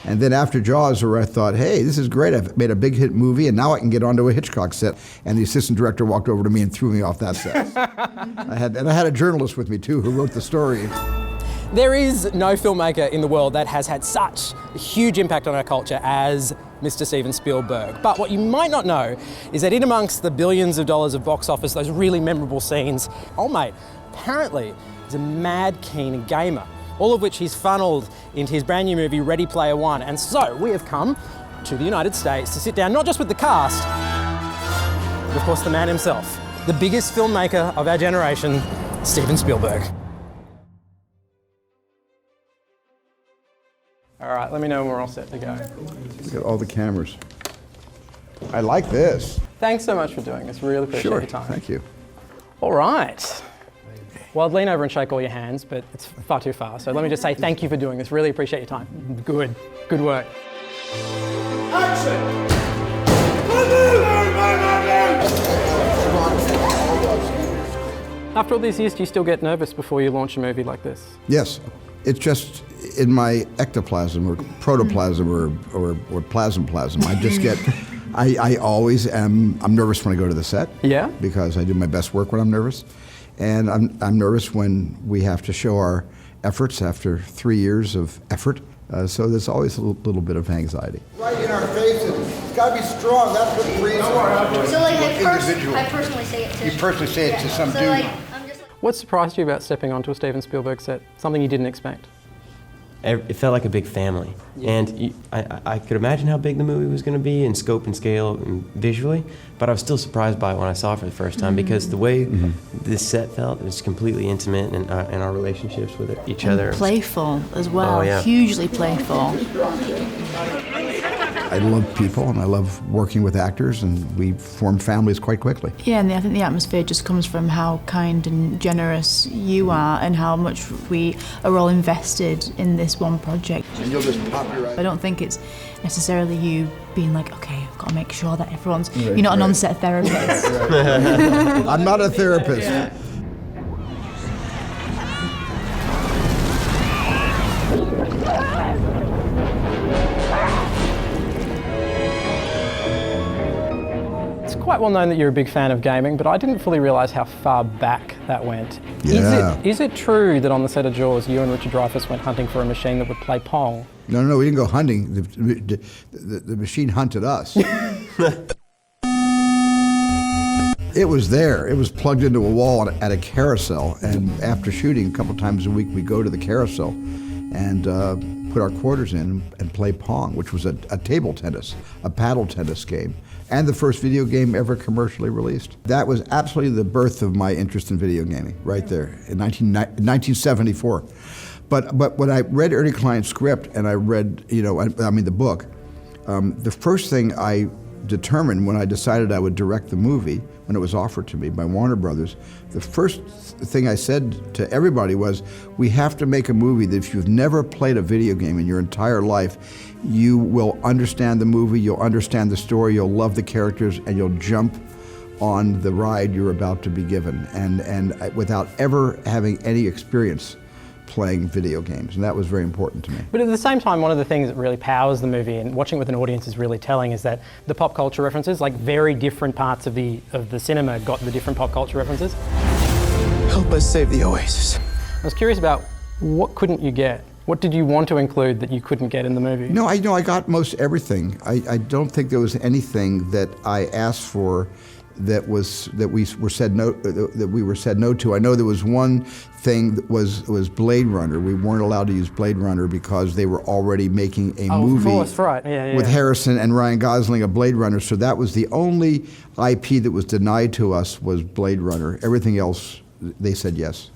And then after Jaws, where I thought, hey, this is great. I've made a big hit movie, and now I can get onto a Hitchcock set. And the assistant director walked over to me and threw me off that set. I had a journalist with me, too, who wrote the story. There is no filmmaker in the world that has had such a huge impact on our culture as Mr. Steven Spielberg. But what you might not know is that in amongst the billions of dollars of box office, those really memorable scenes, old mate apparently is a mad keen gamer, all of which he's funneled into his brand new movie Ready Player One. And so we have come to the United States to sit down not just with the cast, but of course the man himself, the biggest filmmaker of our generation, Steven Spielberg. All right, let me know when we're all set to go. Look at all the cameras. I like this. Thanks so much for doing this. Really appreciate your time. Thank you. All right. Well, I'd lean over and shake all your hands, but it's far too far. So let me just say thank you for doing this. Really appreciate your time. Good work. Action! After all these years, do you still get nervous before you launch a movie like this? Yes. It's just in my ectoplasm or protoplasm or plasm. I just get, I always am, I'm nervous when I go to the set. Yeah? Because I do my best work when I'm nervous. And I'm nervous when we have to show our efforts after 3 years of effort. So there's always a little bit of anxiety. Right in our faces. It's got to be strong. That's what breeds. So like I personally say it to... You personally say it to some dude. Like, I'm just like... What surprised you about stepping onto a Steven Spielberg set? Something you didn't expect? It felt like a big family. Yeah. And I could imagine how big the movie was going to be in scope and scale and visually, but I was still surprised by it when I saw it for the first time because the way this set felt, it was completely intimate in our relationships with each other. Playful as well, oh, yeah. Hugely playful. I love people and I love working with actors, and we form families quite quickly. Yeah, and I think the atmosphere just comes from how kind and generous you are and how much we are all invested in this one project. And you'll just pop your eye. I don't think it's necessarily you being like, okay, I've got to make sure that everyone's... You're not an on-set therapist. I'm not a therapist. Yeah. It's quite well known that you're a big fan of gaming, but I didn't fully realise how far back that went. Yeah. Is it true that on the set of Jaws, you and Richard Dreyfuss went hunting for a machine that would play Pong? No, we didn't go hunting. The machine hunted us. It was there. It was plugged into a wall at a carousel, and after shooting a couple times a week, we go to the carousel and put our quarters in and play Pong, which was a table tennis, a paddle tennis game, and the first video game ever commercially released. That was absolutely the birth of my interest in video gaming, right there, in 1974. But when I read Ernie Klein's script and I read, the book, the first thing I determined when I decided I would direct the movie, when it was offered to me by Warner Brothers, the first thing I said to everybody was, we have to make a movie that if you've never played a video game in your entire life, you will understand the movie, you'll understand the story, you'll love the characters, and you'll jump on the ride you're about to be given, and without ever having any experience playing video games, and that was very important to me. But at the same time, one of the things that really powers the movie and watching with an audience is really telling is that the pop culture references, like very different parts of the cinema got the different pop culture references. Help us save the Oasis. I was curious about what couldn't you get? What did you want to include that you couldn't get in the movie? No, I got most everything. I don't think there was anything that I asked for that we were said no to. I know there was one thing that was Blade Runner. We weren't allowed to use Blade Runner because they were already making a movie of course, right. Yeah. with Harrison and Ryan Gosling, a Blade Runner. So that was the only IP that was denied to us was Blade Runner. Everything else, they said yes.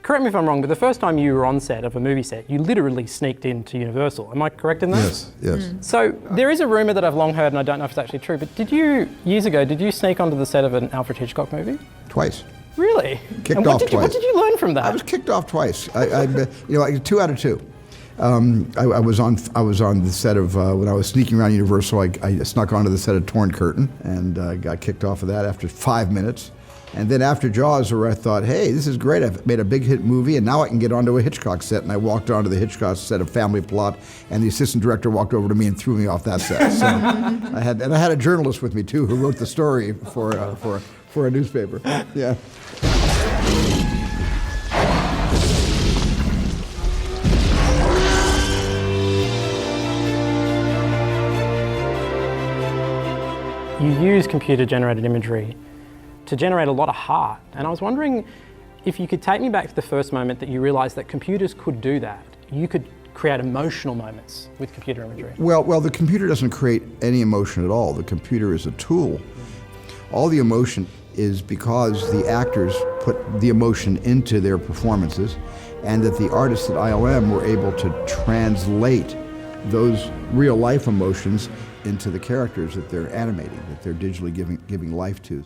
Correct me if I'm wrong, but the first time you were on set of a movie set, you literally sneaked into Universal. Am I correct in that? Yes. So there is a rumour that I've long heard, and I don't know if it's actually true, but years ago, did you sneak onto the set of an Alfred Hitchcock movie? Twice. Really? Kicked and off twice. What did you learn from that? I was kicked off twice. 2 out of 2. I was on the set of when I was sneaking around Universal. I snuck onto the set of Torn Curtain and got kicked off of that after 5 minutes. And then after Jaws, where I thought, hey, this is great. I've made a big hit movie, and now I can get onto a Hitchcock set. And I walked onto the Hitchcock set of Family Plot, and the assistant director walked over to me and threw me off that set. So I had a journalist with me too, who wrote the story for a newspaper. Yeah. You use computer-generated imagery to generate a lot of heart, and I was wondering if you could take me back to the first moment that you realised that computers could do that. You could create emotional moments with computer imagery. Well, the computer doesn't create any emotion at all. The computer is a tool. All the emotion is because the actors put the emotion into their performances, and that the artists at ILM were able to translate those real-life emotions into the characters that they're animating, that they're digitally giving life to.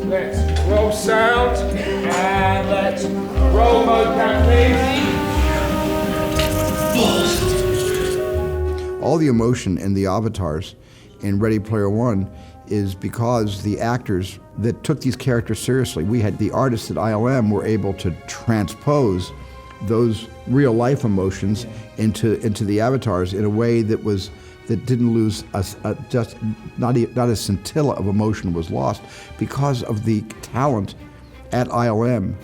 Let's roll sound and let's roll mocap, please. All the emotion in the avatars in Ready Player One is because the actors that took these characters seriously, the artists at ILM were able to transpose those real life emotions into the avatars in a way that didn't lose not a scintilla of emotion was lost because of the talent at ILM.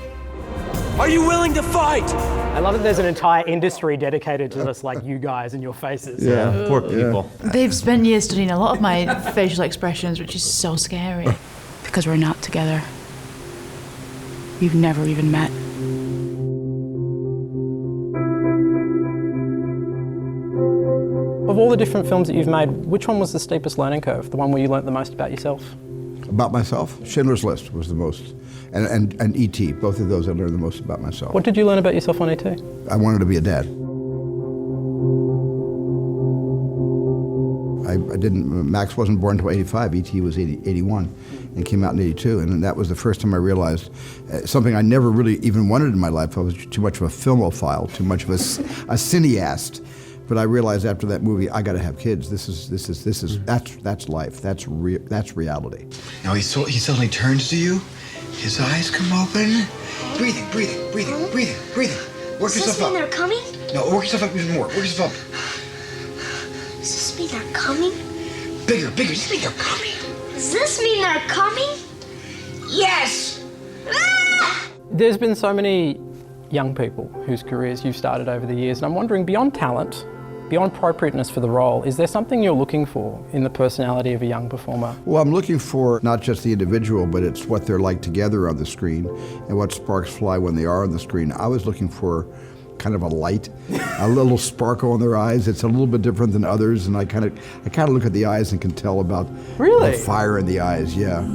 Are you willing to fight? I love that there's an entire industry dedicated to just like you guys and your faces. Yeah, poor people. They've spent years studying a lot of my facial expressions, which is so scary. Because we're not together. We've never even met. Of all the different films that you've made, which one was the steepest learning curve? The one where you learnt the most about yourself? About myself, Schindler's List was the most, and E.T., both of those I learned the most about myself. What did you learn about yourself on E.T.? I wanted to be a dad. Max wasn't born until 85, E.T. was 81, and came out in 82, and that was the first time I realized something I never really even wanted in my life. I was too much of a filmophile, too much of a cineast. But I realized after that movie, I got to have kids. That's life. That's reality. Now he suddenly turns to you. His eyes come open. Breathing. Work Does yourself this mean up. they're coming? No, work yourself up even more. Work yourself up. Does this mean they're coming? Bigger. Does this mean they're coming? Does this mean they're coming? Yes. Ah! There's been so many young people whose careers you've started over the years, and I'm wondering, beyond talent, beyond appropriateness for the role, is there something you're looking for in the personality of a young performer? Well, I'm looking for not just the individual, but it's what they're like together on the screen and what sparks fly when they are on the screen. I was looking for kind of a light, a little sparkle in their eyes. It's a little bit different than others, and I kind of look at the eyes and can tell about Really? the fire in the eyes. Yeah.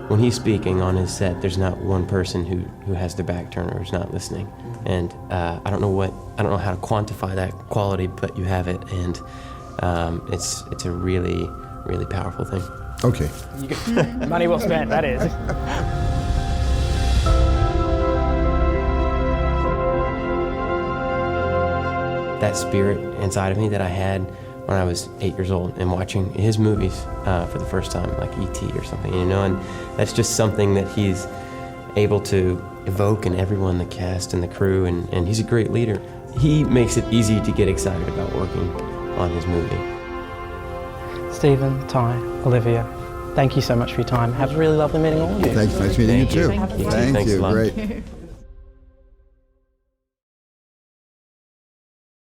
When he's speaking on his set, there's not one person who has their back turned or who's not listening. And I don't know how to quantify that quality, but you have it, and it's a really, really powerful thing. Okay. Money well spent, that is. That spirit inside of me that I had when I was 8 years old and watching his movies for the first time, like E.T. or something, and that's just something that he's able to evoke in everyone, the cast and the crew, and he's a great leader. He makes it easy to get excited about working on his movie. Stephen, Ty, Olivia, thank you so much for your time. Have a really lovely meeting all of you. Thanks. Nice meeting you too. Thank you. Thank Thanks you. a lot. Great.